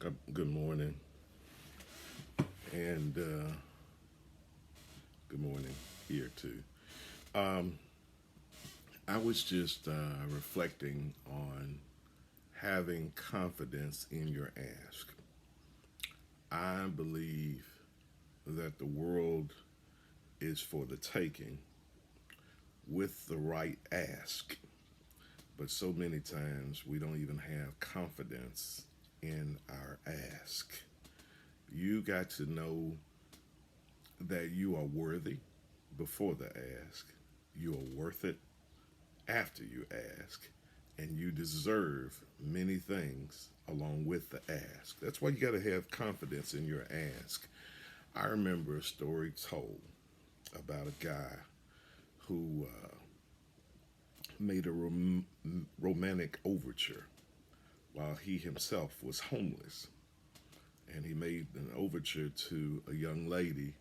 Good morning, and good morning here too. Um, I was just reflecting on having confidence in your ask. I believe that the world is for the taking with the right ask, but so many times we don't even have confidence in our ask. You got to know that you are worthy before the ask. You are worth it after you ask, and you deserve many things along with the ask. That's why you got to have confidence in your ask. I remember a story told about a guy who made a romantic overture while he himself was homeless. And he made an overture to a young lady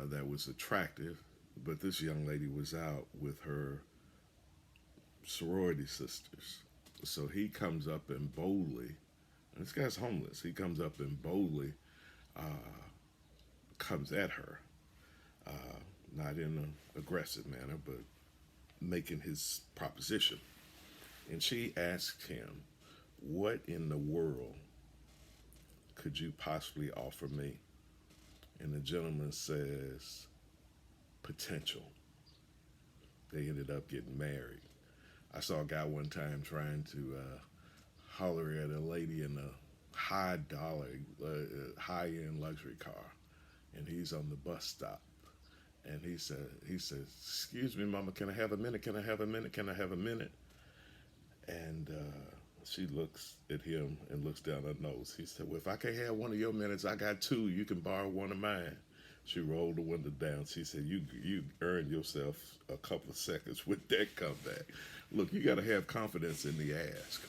that was attractive, but this young lady was out with her sorority sisters. So he comes up and boldly, and this guy's homeless, he comes up and boldly comes at her, not in an aggressive manner, but making his proposition. And she asked him, "What in the world could you possibly offer me?" And the gentleman says, "Potential." They ended up getting married. I saw a guy one time trying to holler at a lady in a high dollar, high end luxury car, and he's on the bus stop. And he says, "Excuse me, mama, can I have a minute? Can I have a minute? Can I have a minute?" And she looks at him and looks down her nose. He said, "Well, if I can't have one of your minutes, I got two. You can borrow one of mine." She rolled the window down. She said, "You earned yourself a couple of seconds with that comeback." Look, you got to have confidence in the ask.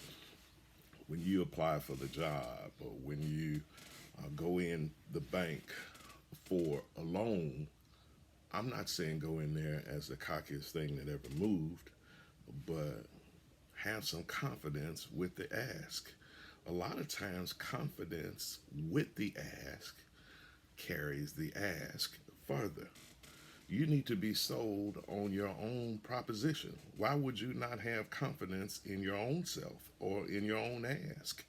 When you apply for the job or when you go in the bank for a loan, I'm not saying go in there as the cockiest thing that ever moved, but have some confidence with the ask. A lot of times, confidence with the ask carries the ask further. You need to be sold on your own proposition. Why would you not have confidence in your own self or in your own ask?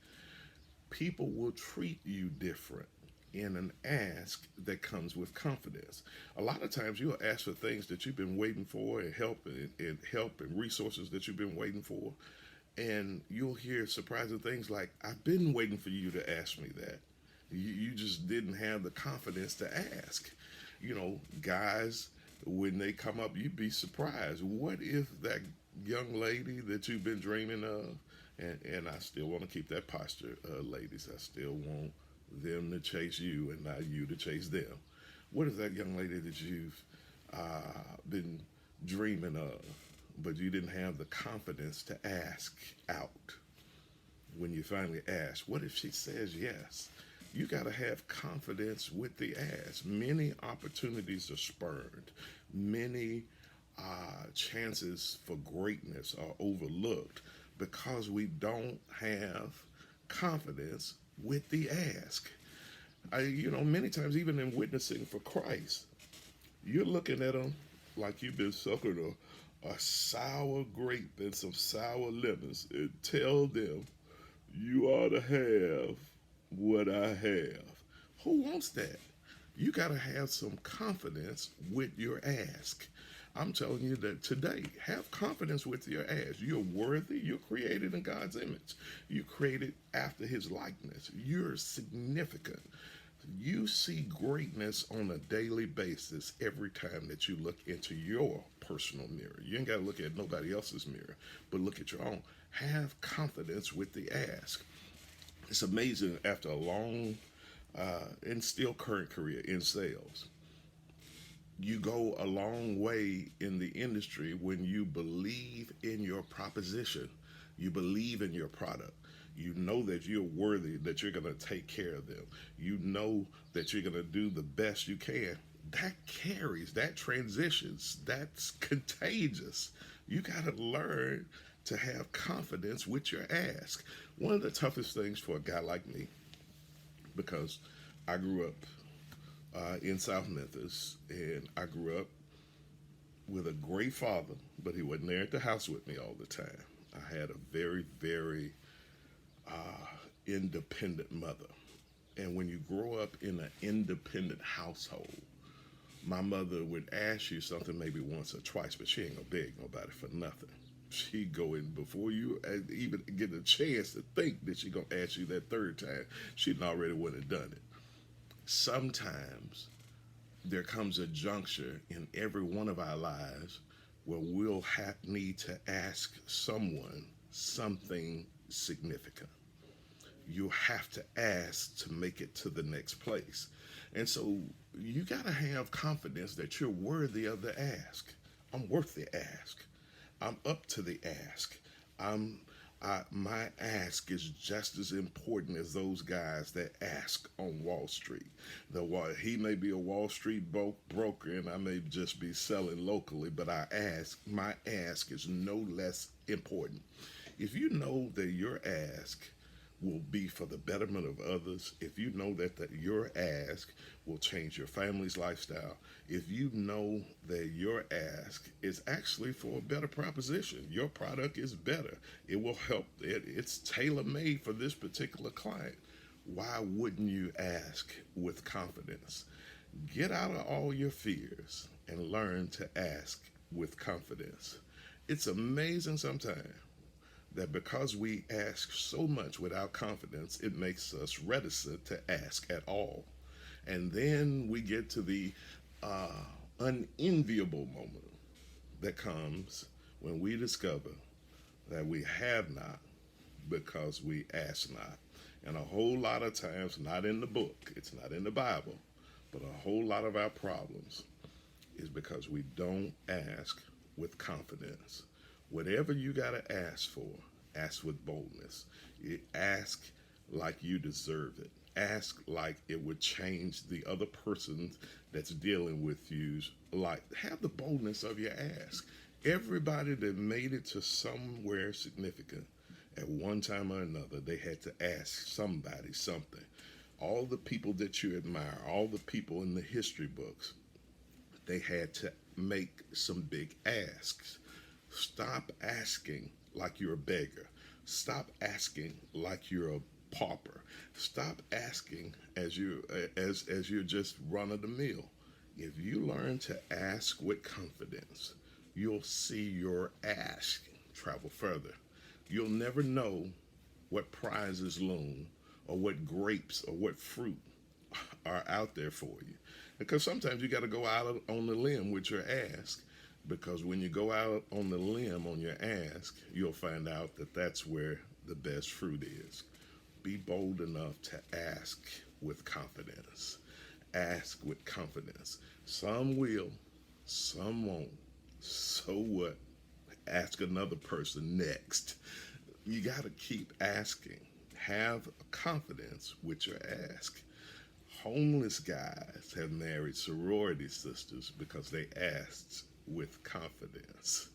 People will treat you different in an ask that comes with confidence. A lot of times you'll ask for things that you've been waiting for and help and resources that you've been waiting for. And you'll hear surprising things like, "I've been waiting for you to ask me that. You just didn't have the confidence to ask." Guys, when they come up, you'd be surprised. What if that young lady that you've been dreaming of, and I still want to keep that posture, ladies, I still want them to chase you and not you to chase them. What if that young lady that you've been dreaming of, but you didn't have the confidence to ask out? When you finally ask, what if she says yes? You got to have confidence with the ask. Many opportunities are spurned. Many chances for greatness are overlooked because we don't have confidence with the ask. Many times, even in witnessing for Christ, you're looking at them like you've been sucking a sour grape and some sour lemons and tell them you ought to have what I have. Who wants that? You got to have some confidence with your ask. I'm telling you that today, have confidence with your ask. You're worthy. You're created in God's image. You're created after His likeness. You're significant. You see greatness on a daily basis every time that you look into your personal mirror. You ain't got to look at nobody else's mirror, but look at your own. Have confidence with the ask. It's amazing after a long and still current career in sales. You go a long way in the industry when you believe in your proposition. You believe in your product. You know that you're worthy, that you're going to take care of them. You know that you're going to do the best you can. That carries, that transitions, that's contagious. You got to learn to have confidence with your ask. One of the toughest things for a guy like me, because I grew up in South Memphis, and I grew up with a great father, but he wasn't there at the house with me all the time. I had a very, very independent mother. And when you grow up in an independent household, my mother would ask you something maybe once or twice, but she ain't gonna beg nobody for nothing. She go in before you even get a chance to think that she gonna ask you that third time. She'd already would have done it. Sometimes there comes a juncture in every one of our lives where we'll need to ask someone something significant. You have to ask to make it to the next place. And so you got to have confidence that you're worthy of the ask. I'm worth the ask. I'm up to the ask. I'm my ask is just as important as those guys that ask on Wall Street. He may be a Wall Street broker, and I may just be selling locally, but my ask is no less important. If you know that your ask will be for the betterment of others, if you know that your ask will change your family's lifestyle, if you know that your ask is actually for a better proposition, your product is better, it will help, it's tailor made for this particular client, why wouldn't you ask with confidence? Get out of all your fears and learn to ask with confidence. It's amazing sometimes that because we ask so much without confidence, it makes us reticent to ask at all. And then we get to the unenviable moment that comes when we discover that we have not because we ask not. And a whole lot of times, not in the book, it's not in the Bible, but a whole lot of our problems is because we don't ask with confidence. Whatever you got to ask for, ask with boldness. Ask like you deserve it. Ask like it would change the other person that's dealing with you's life. Have the boldness of your ask. Everybody that made it to somewhere significant at one time or another, they had to ask somebody something. All the people that you admire, all the people in the history books, they had to make some big asks. Stop asking like you're a beggar. Stop asking like you're a pauper. Stop asking as you're just run of the mill. If you learn to ask with confidence, you'll see your ask travel further. You'll never know what prizes loom or what grapes or what fruit are out there for you. Because sometimes you got to go out on the limb with your ask. Because when you go out on the limb on your ask, you'll find out that that's where the best fruit is. Be bold enough to ask with confidence. Ask with confidence. Some will, some won't. So what? Ask another person next. You got to keep asking. Have confidence with your ask. Homeless guys have married sorority sisters because they asked with confidence.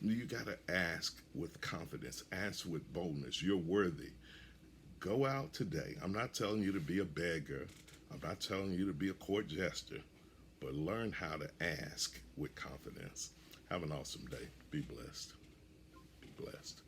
You got to ask with confidence. Ask with boldness. You're worthy. Go out today. I'm not telling you to be a beggar. I'm not telling you to be a court jester, but learn how to ask with confidence. Have an awesome day. Be blessed. Be blessed.